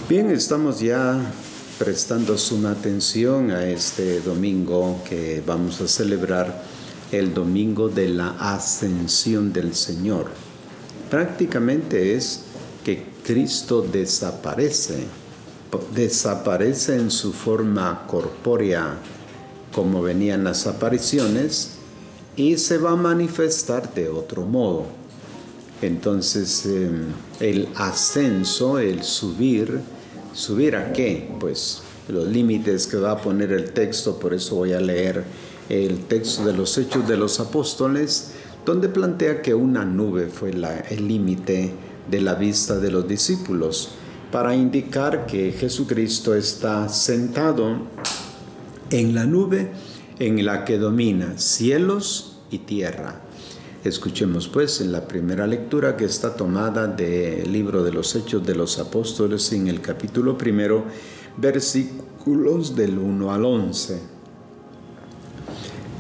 Bien, estamos ya prestando suma atención a este domingo que vamos a celebrar, el domingo de la Ascensión del Señor. Prácticamente es que Cristo desaparece en su forma corpórea, como venían las apariciones, y se va a manifestar de otro modo. Entonces, el ascenso, el subir, ¿subir a qué? Pues los límites que va a poner el texto, por eso voy a leer el texto de los Hechos de los Apóstoles, donde plantea que una nube fue el límite de la vista de los discípulos, para indicar que Jesucristo está sentado en la nube en la que domina cielos y tierra. Escuchemos pues en la primera lectura, que está tomada del libro de los Hechos de los Apóstoles, en el capítulo 1, versículos del 1 al 11.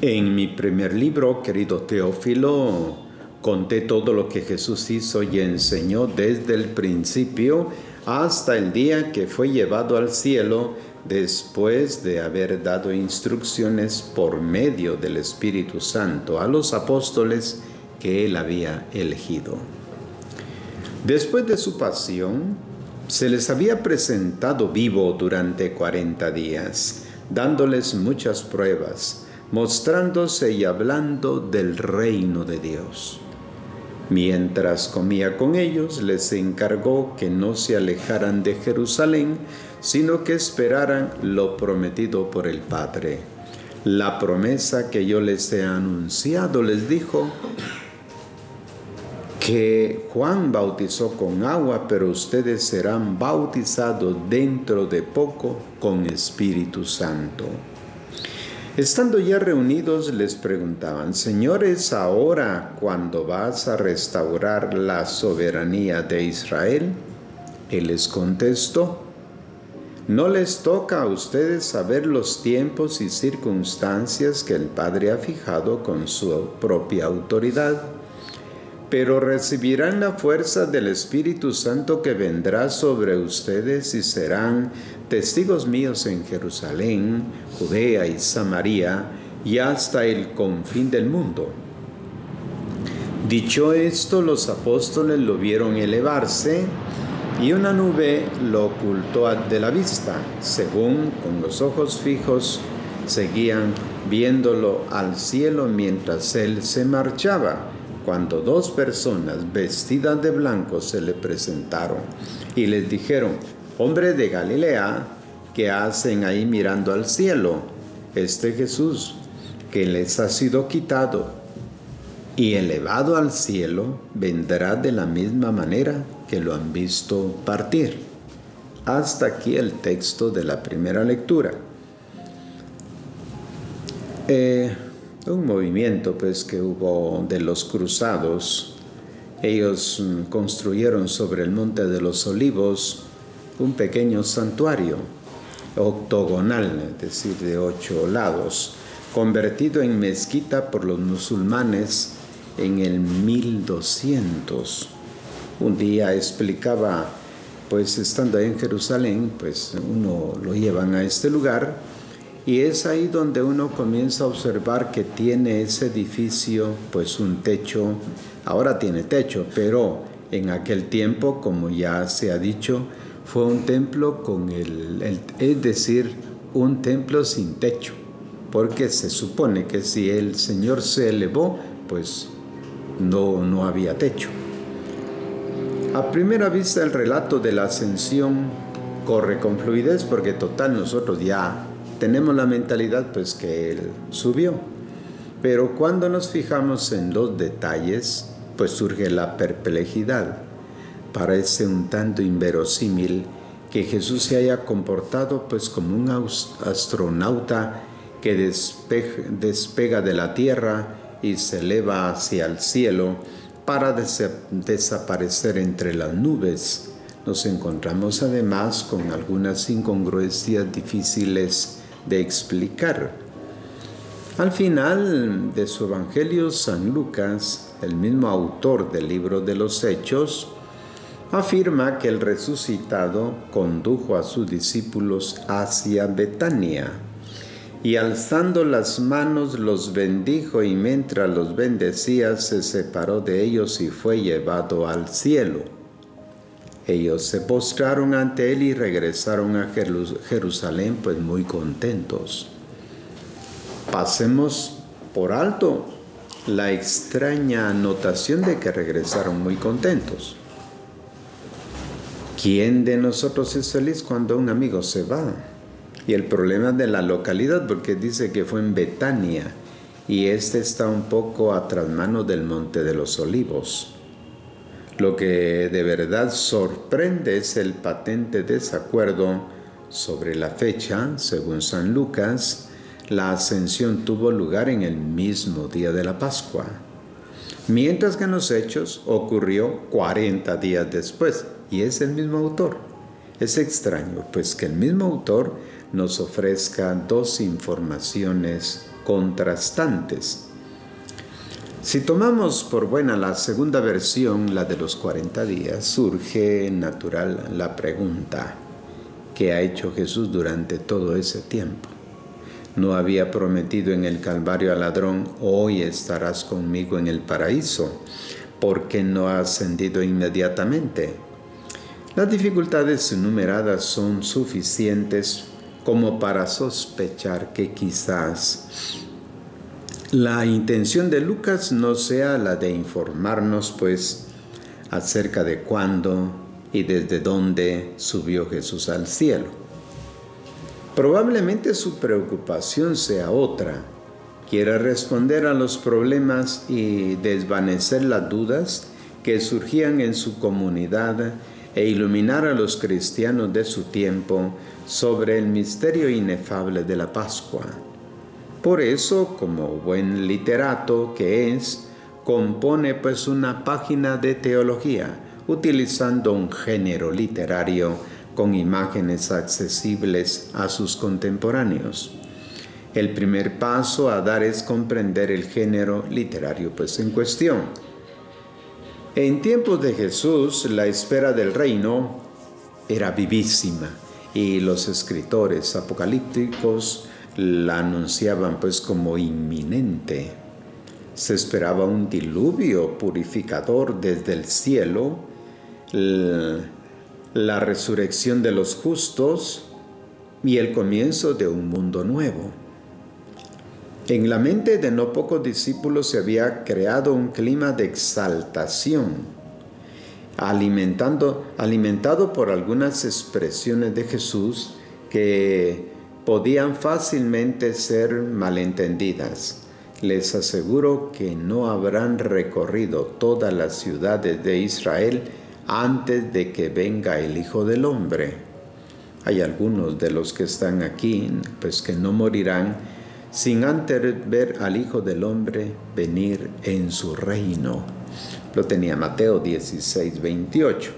En mi primer libro, querido Teófilo, conté todo lo que Jesús hizo y enseñó desde el principio hasta el día que fue llevado al cielo, después de haber dado instrucciones por medio del Espíritu Santo a los apóstoles que él había elegido. Después de su pasión, se les había presentado vivo durante 40 días, dándoles muchas pruebas, mostrándose y hablando del reino de Dios. Mientras comía con ellos, les encargó que no se alejaran de Jerusalén, sino que esperaran lo prometido por el Padre. La promesa que yo les he anunciado, les dijo, que Juan bautizó con agua, pero ustedes serán bautizados dentro de poco con Espíritu Santo. Estando ya reunidos, les preguntaban: Señores, ¿ahora cuándo vas a restaurar la soberanía de Israel? Él les contestó: No les toca a ustedes saber los tiempos y circunstancias que el Padre ha fijado con su propia autoridad, pero recibirán la fuerza del Espíritu Santo que vendrá sobre ustedes y serán testigos míos en Jerusalén, Judea y Samaria y hasta el confín del mundo. Dicho esto, los apóstoles lo vieron elevarse y una nube lo ocultó de la vista. Según con los ojos fijos seguían viéndolo al cielo mientras él se marchaba, cuando dos personas vestidas de blanco se le presentaron y les dijeron: Hombres de Galilea, ¿qué hacen ahí mirando al cielo? Este Jesús, que les ha sido quitado y elevado al cielo, vendrá de la misma manera que lo han visto partir. Hasta aquí el texto de la primera lectura. Un movimiento pues que hubo de los cruzados. Ellos construyeron sobre el Monte de los Olivos un pequeño santuario octogonal, es decir, de 8 lados, convertido en mezquita por los musulmanes en el 1200. Un día explicaba, pues estando ahí en Jerusalén, pues uno lo llevan a este lugar, y es ahí donde uno comienza a observar que tiene ese edificio, pues un techo. Ahora tiene techo, pero en aquel tiempo, como ya se ha dicho, fue un templo es decir, un templo sin techo, porque se supone que si el Señor se elevó, pues no había techo. A primera vista, el relato de la ascensión corre con fluidez, porque total nosotros ya tenemos la mentalidad pues que Él subió. Pero cuando nos fijamos en los detalles, pues surge la perplejidad. Parece un tanto inverosímil que Jesús se haya comportado pues como un astronauta que despega de la tierra y se eleva hacia el cielo para desaparecer entre las nubes. Nos encontramos además con algunas incongruencias difíciles de explicar. Al final de su Evangelio, San Lucas, el mismo autor del libro de los Hechos, afirma que el resucitado condujo a sus discípulos hacia Betania y alzando las manos los bendijo y mientras los bendecía se separó de ellos y fue llevado al cielo. Ellos se postraron ante él y regresaron a Jerusalén pues muy contentos. Pasemos por alto la extraña anotación de que regresaron muy contentos. ¿Quién de nosotros es feliz cuando un amigo se va? Y el problema de la localidad, porque dice que fue en Betania, y está un poco a trasmano del Monte de los Olivos. Lo que de verdad sorprende es el patente desacuerdo sobre la fecha. Según San Lucas, la ascensión tuvo lugar en el mismo día de la Pascua, mientras que en los Hechos ocurrió 40 días después. Y es el mismo autor. Es extraño, pues, que el mismo autor nos ofrezca dos informaciones contrastantes. Si tomamos por buena la segunda versión, la de los 40 días, surge natural la pregunta: ¿qué ha hecho Jesús durante todo ese tiempo? ¿No había prometido en el Calvario al ladrón: hoy estarás conmigo en el paraíso? ¿Por qué no ha ascendido inmediatamente? Las dificultades enumeradas son suficientes como para sospechar que quizás la intención de Lucas no sea la de informarnos, pues, acerca de cuándo y desde dónde subió Jesús al cielo. Probablemente su preocupación sea otra. Quiere responder a los problemas y desvanecer las dudas que surgían en su comunidad e iluminar a los cristianos de su tiempo sobre el misterio inefable de la Pascua. Por eso, como buen literato que es, compone pues una página de teología, utilizando un género literario con imágenes accesibles a sus contemporáneos. El primer paso a dar es comprender el género literario pues en cuestión. En tiempos de Jesús, la espera del reino era vivísima y los escritores apocalípticos la anunciaban pues como inminente. Se esperaba un diluvio purificador desde el cielo, la resurrección de los justos y el comienzo de un mundo nuevo. En la mente de no pocos discípulos se había creado un clima de exaltación, alimentado por algunas expresiones de Jesús que podían fácilmente ser malentendidas. Les aseguro que no habrán recorrido todas las ciudades de Israel antes de que venga el Hijo del Hombre. Hay algunos de los que están aquí, pues que no morirán sin antes ver al Hijo del Hombre venir en su reino. Lo tenía Mateo 16, 28.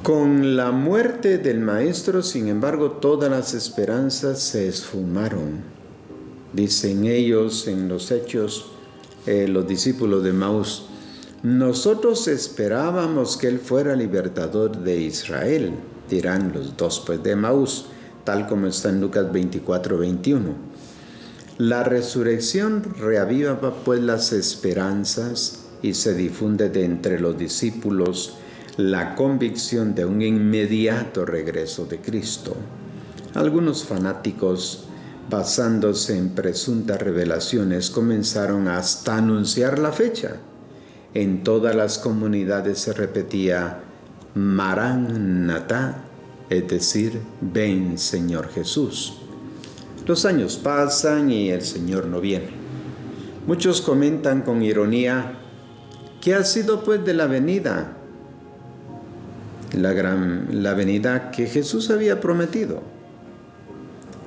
Con la muerte del Maestro, sin embargo, todas las esperanzas se esfumaron. Dicen ellos en los Hechos, los discípulos de Maús: nosotros esperábamos que Él fuera libertador de Israel. Dirán los dos pues de Maús, tal como está en Lucas 24, 21. La resurrección reaviva pues las esperanzas y se difunde de entre los discípulos la convicción de un inmediato regreso de Cristo. Algunos fanáticos, basándose en presuntas revelaciones, comenzaron hasta a anunciar la fecha. En todas las comunidades se repetía Maranatá, es decir, ven Señor Jesús. Los años pasan y el Señor no viene. Muchos comentan con ironía: ¿qué ha sido pues de la venida? La venida que Jesús había prometido.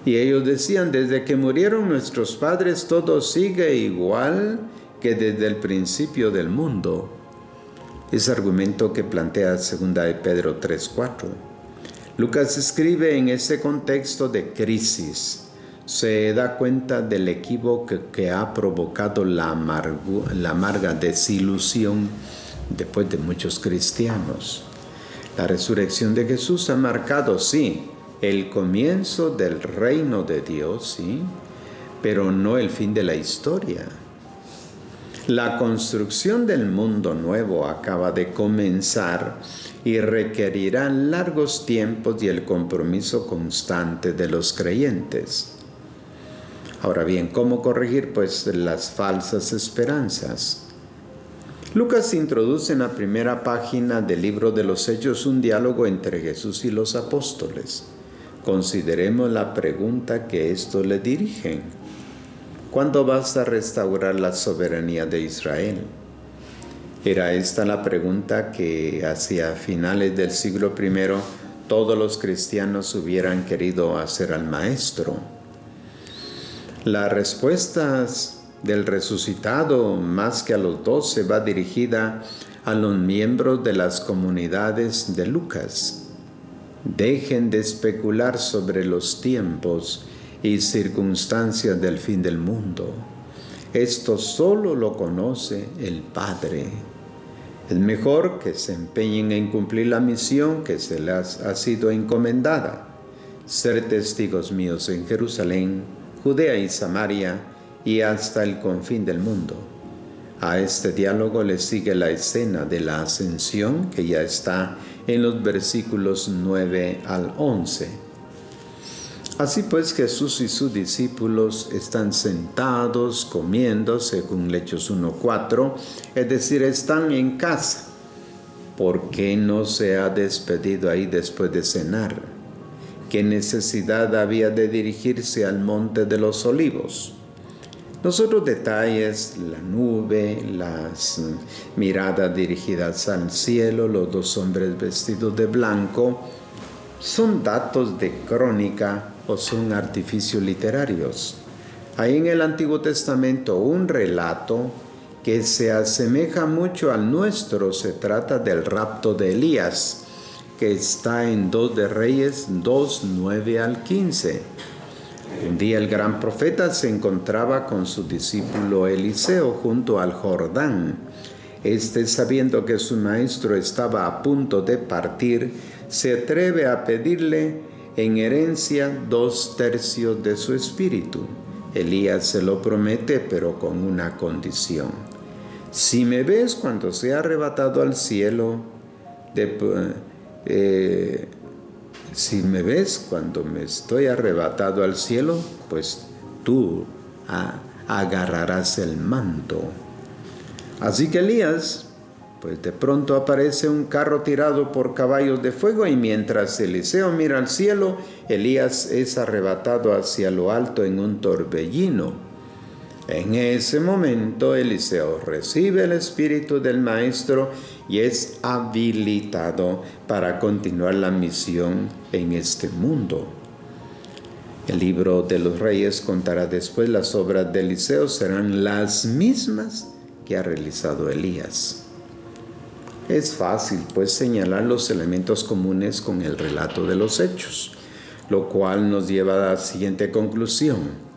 Y ellos decían: desde que murieron nuestros padres todo sigue igual que desde el principio del mundo. Es argumento que plantea 2 de Pedro 3:4. Lucas escribe en ese contexto de crisis, se da cuenta del equívoco que ha provocado la amarga desilusión después de muchos cristianos. La resurrección de Jesús ha marcado, sí, el comienzo del reino de Dios, sí, pero no el fin de la historia. La construcción del mundo nuevo acaba de comenzar y requerirá largos tiempos y el compromiso constante de los creyentes. Ahora bien, ¿cómo corregir las falsas esperanzas? Lucas introduce en la primera página del libro de los Hechos un diálogo entre Jesús y los apóstoles. Consideremos la pregunta que estos le dirigen. ¿Cuándo vas a restaurar la soberanía de Israel? Era esta la pregunta que hacia finales del siglo I todos los cristianos hubieran querido hacer al Maestro. Las respuestas del resucitado, más que a los 12, va dirigida a los miembros de las comunidades de Lucas. Dejen de especular sobre los tiempos y circunstancias del fin del mundo. Esto solo lo conoce el Padre. Es mejor que se empeñen en cumplir la misión que se les ha sido encomendada: ser testigos míos en Jerusalén, Judea y Samaria y hasta el confín del mundo. A este diálogo le sigue la escena de la ascensión, que ya está en los versículos 9 al 11. Así pues, Jesús y sus discípulos están sentados comiendo, según Hechos 1:4, es decir, están en casa. ¿Por qué no se ha despedido ahí después de cenar? ¿Qué necesidad había de dirigirse al Monte de los Olivos? Los otros detalles, la nube, las miradas dirigidas al cielo, los dos hombres vestidos de blanco, ¿son datos de crónica o son artificios literarios? Hay en el Antiguo Testamento un relato que se asemeja mucho al nuestro. Se trata del rapto de Elías, que está en 2 de Reyes 2, 9 al 15. Un día el gran profeta se encontraba con su discípulo Eliseo junto al Jordán. Sabiendo que su maestro estaba a punto de partir, se atreve a pedirle en herencia 2/3 de su espíritu. Elías se lo promete, pero con una condición: si me ves cuando sea arrebatado al cielo, si me ves cuando me estoy arrebatado al cielo, pues tú agarrarás el manto. Así que Elías, pues de pronto aparece un carro tirado por caballos de fuego, y mientras Eliseo mira al cielo, Elías es arrebatado hacia lo alto en un torbellino. En ese momento Eliseo recibe el espíritu del maestro y es habilitado para continuar la misión en este mundo. El libro de los Reyes contará después las obras de Eliseo serán las mismas que ha realizado Elías. Es fácil, pues, señalar los elementos comunes con el relato de los hechos, lo cual nos lleva a la siguiente conclusión.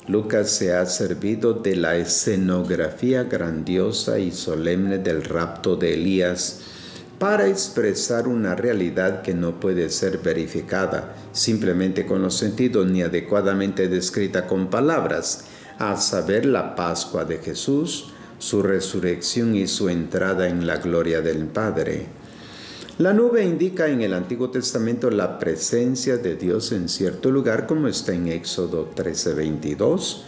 Lucas se ha servido de la escenografía grandiosa y solemne del rapto de Elías para expresar una realidad que no puede ser verificada simplemente con los sentidos ni adecuadamente descrita con palabras, a saber, la Pascua de Jesús, su resurrección y su entrada en la gloria del Padre. La nube indica en el Antiguo Testamento la presencia de Dios en cierto lugar, como está en Éxodo 13:22.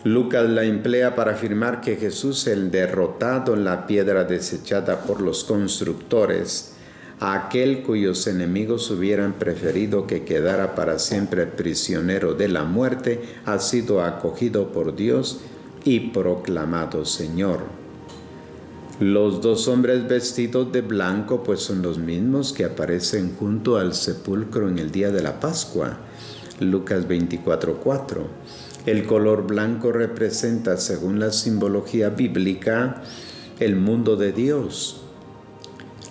Lucas la emplea para afirmar que Jesús, el derrotado en la piedra desechada por los constructores, aquel cuyos enemigos hubieran preferido que quedara para siempre prisionero de la muerte, ha sido acogido por Dios y proclamado Señor. Los dos hombres vestidos de blanco, pues, son los mismos que aparecen junto al sepulcro en el día de la Pascua. Lucas 24:4. El color blanco representa, según la simbología bíblica, el mundo de Dios.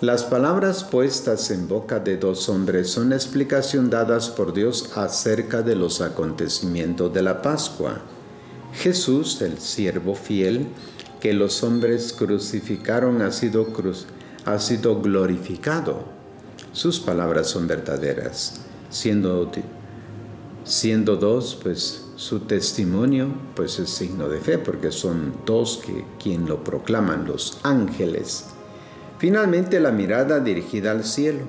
Las palabras puestas en boca de dos hombres son la explicación dadas por Dios acerca de los acontecimientos de la Pascua. Jesús, el siervo fiel, que los hombres crucificaron, ha sido glorificado. Sus palabras son verdaderas. Siendo dos, pues su testimonio pues es signo de fe, porque son dos quien lo proclaman, los ángeles. Finalmente, la mirada dirigida al cielo.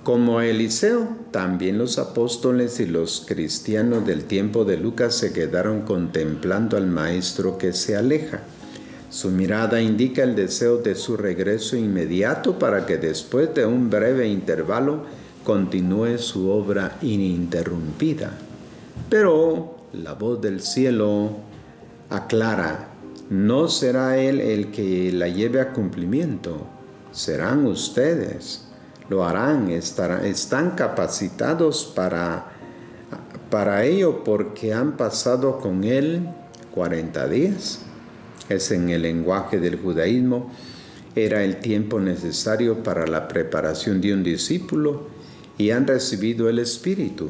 Como Eliseo, también los apóstoles y los cristianos del tiempo de Lucas se quedaron contemplando al Maestro que se aleja. Su mirada indica el deseo de su regreso inmediato para que después de un breve intervalo continúe su obra ininterrumpida. Pero la voz del cielo aclara: no será Él el que la lleve a cumplimiento, serán ustedes. Lo harán, están capacitados para ello porque han pasado con Él 40 días. Es en el lenguaje del judaísmo, era el tiempo necesario para la preparación de un discípulo y han recibido el Espíritu.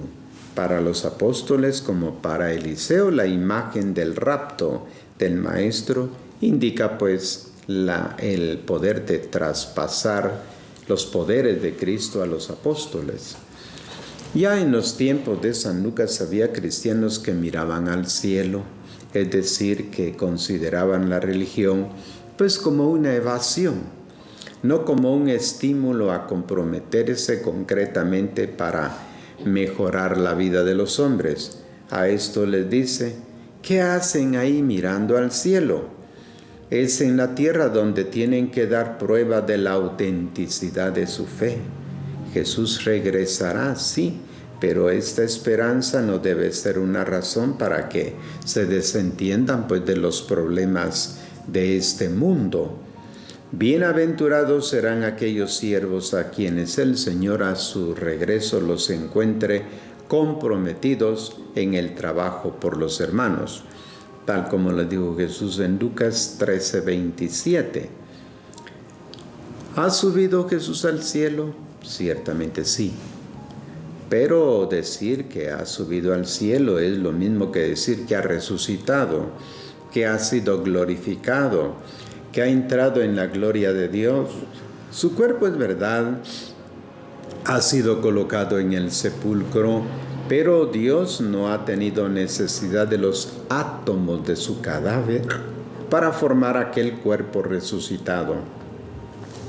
Para los apóstoles como para Eliseo, la imagen del rapto del Maestro indica pues el poder de traspasar los poderes de Cristo a los apóstoles. Ya en los tiempos de San Lucas había cristianos que miraban al cielo, es decir, que consideraban la religión pues como una evasión, no como un estímulo a comprometerse concretamente para mejorar la vida de los hombres. A esto les dice: ¿qué hacen ahí mirando al cielo? Es en la tierra donde tienen que dar prueba de la autenticidad de su fe. Jesús regresará, sí, pero esta esperanza no debe ser una razón para que se desentiendan pues de los problemas de este mundo. Bienaventurados serán aquellos siervos a quienes el Señor a su regreso los encuentre comprometidos en el trabajo por los hermanos, tal como le dijo Jesús en Lucas 13:27. ¿Ha subido Jesús al cielo? Ciertamente sí. Pero decir que ha subido al cielo es lo mismo que decir que ha resucitado, que ha sido glorificado, que ha entrado en la gloria de Dios. Su cuerpo, es verdad, ha sido colocado en el sepulcro, pero Dios no ha tenido necesidad de los átomos de su cadáver para formar aquel cuerpo resucitado,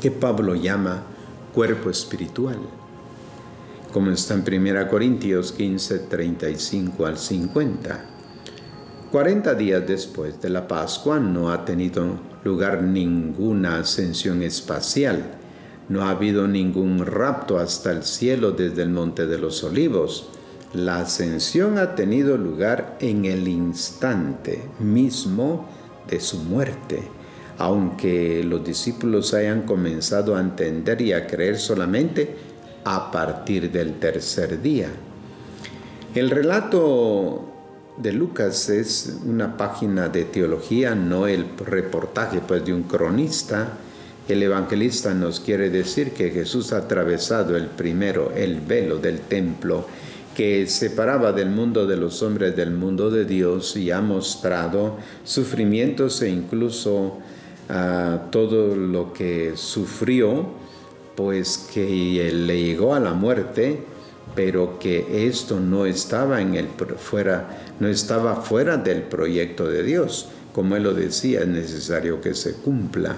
que Pablo llama cuerpo espiritual, como está en 1 Corintios 15, 35 al 50. 40 días después de la Pascua no ha tenido lugar ninguna ascensión espacial. No ha habido ningún rapto hasta el cielo desde el Monte de los Olivos. La ascensión ha tenido lugar en el instante mismo de su muerte, aunque los discípulos hayan comenzado a entender y a creer solamente a partir del tercer día. El relato de Lucas es una página de teología, no el reportaje pues de un cronista. El evangelista nos quiere decir que Jesús ha atravesado el velo del templo que separaba del mundo de los hombres del mundo de Dios, y ha mostrado sufrimientos e incluso todo lo que sufrió, pues que le llegó a la muerte, pero que esto no estaba fuera del proyecto de Dios. Como él lo decía, es necesario que se cumpla.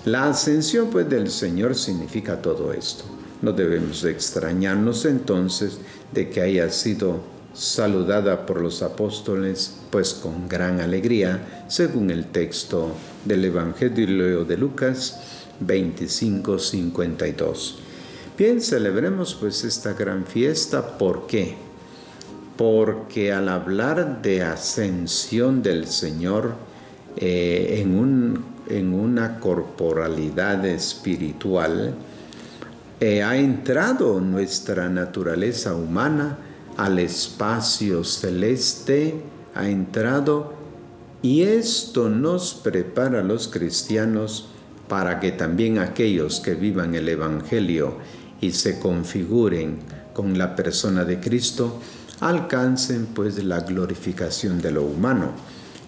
La ascensión pues del Señor significa todo esto. No debemos extrañarnos entonces de que haya sido saludada por los apóstoles pues con gran alegría, según el texto del Evangelio de Lucas 25:52. Bien, celebremos pues esta gran fiesta. ¿Por qué? Porque al hablar de ascensión del Señor en una corporalidad espiritual, ha entrado nuestra naturaleza humana al espacio celeste, ha entrado, y esto nos prepara a los cristianos para que también aquellos que vivan el Evangelio y se configuren con la persona de Cristo, alcancen pues la glorificación de lo humano.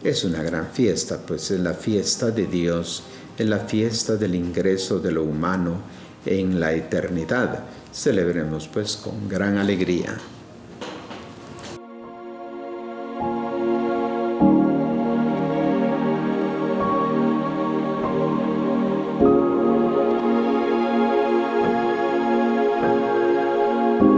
Es una gran fiesta, pues es la fiesta de Dios, es la fiesta del ingreso de lo humano en la eternidad. Celebremos pues con gran alegría.